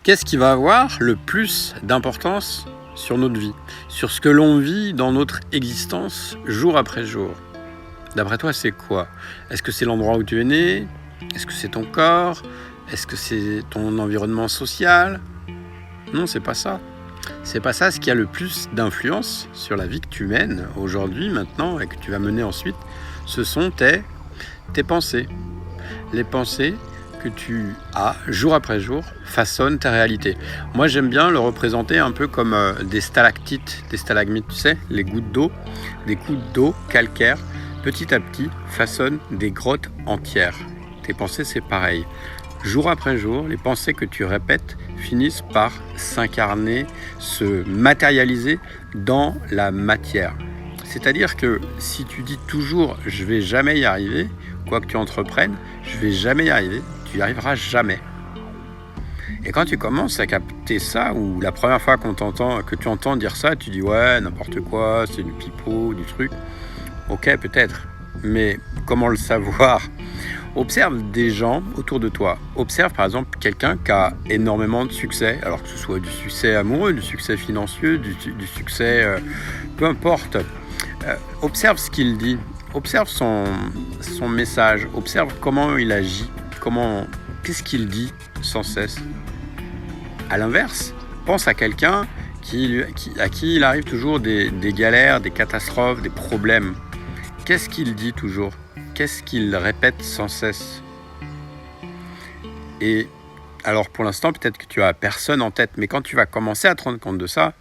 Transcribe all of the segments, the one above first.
Qu'est-ce qui va avoir le plus d'importance sur notre vie, sur ce que l'on vit dans notre existence jour après jour? D'après toi, c'est quoi? Est-ce que c'est l'endroit où tu es né? Est-ce que c'est ton corps? Est-ce que c'est ton environnement social? Non, c'est pas ça. C'est pas ça. Ce qui a le plus d'influence sur la vie que tu mènes aujourd'hui, maintenant, et que tu vas mener ensuite, ce sont tes pensées. Les pensées que tu as jour après jour façonnent ta réalité. Moi, j'aime bien le représenter un peu comme des stalactites, des stalagmites, tu sais, les gouttes d'eau, des gouttes d'eau calcaire, petit à petit, façonnent des grottes entières. Tes pensées, c'est pareil. Jour après jour, les pensées que tu répètes finissent par s'incarner, se matérialiser dans la matière. C'est-à-dire que si tu dis toujours « je vais jamais y arriver », quoi que tu entreprennes, je vais jamais y arriver, tu n'y arriveras jamais. Et quand tu commences à capter ça, ou la première fois que tu entends dire ça, tu dis ouais, n'importe quoi, c'est du pipeau, du truc. Ok, peut-être, mais comment le savoir? Observe des gens autour de toi. Observe par exemple quelqu'un qui a énormément de succès, alors que ce soit du succès amoureux, du succès financier, du succès, peu importe. Observe ce qu'il dit. Observe son message, observe comment il agit, qu'est-ce qu'il dit sans cesse. À l'inverse, pense à quelqu'un à qui il arrive toujours des galères, des catastrophes, des problèmes. Qu'est-ce qu'il dit toujours? Qu'est-ce qu'il répète sans cesse? Et alors pour l'instant, peut-être que tu as personne en tête, mais quand tu vas commencer à te rendre compte de ça,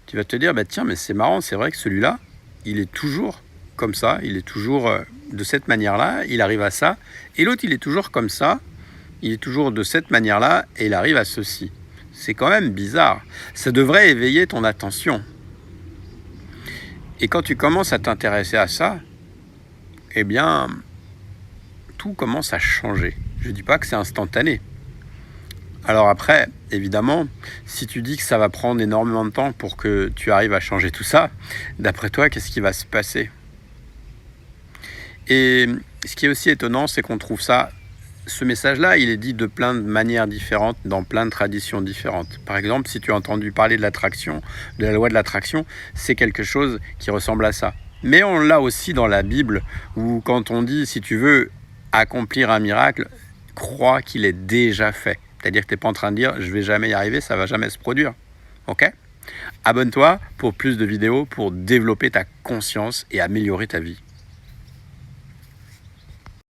tu vas te dire, tiens, mais c'est marrant, c'est vrai que celui-là, il est toujours comme ça, il est toujours de cette manière-là, il arrive à ça, et l'autre il est toujours comme ça, il est toujours de cette manière-là, et il arrive à ceci. C'est quand même bizarre, ça devrait éveiller ton attention. Et quand tu commences à t'intéresser à ça, eh bien, tout commence à changer. Je ne dis pas que c'est instantané. Alors après, évidemment, si tu dis que ça va prendre énormément de temps pour que tu arrives à changer tout ça, d'après toi, qu'est-ce qui va se passer? Et ce qui est aussi étonnant, c'est qu'on trouve ce message-là, il est dit de plein de manières différentes, dans plein de traditions différentes. Par exemple, si tu as entendu parler de l'attraction, de la loi de l'attraction, c'est quelque chose qui ressemble à ça. Mais on l'a aussi dans la Bible, où quand on dit, si tu veux accomplir un miracle, crois qu'il est déjà fait. C'est-à-dire que tu n'es pas en train de dire, je ne vais jamais y arriver, ça ne va jamais se produire. Ok ? Abonne-toi pour plus de vidéos, pour développer ta conscience et améliorer ta vie.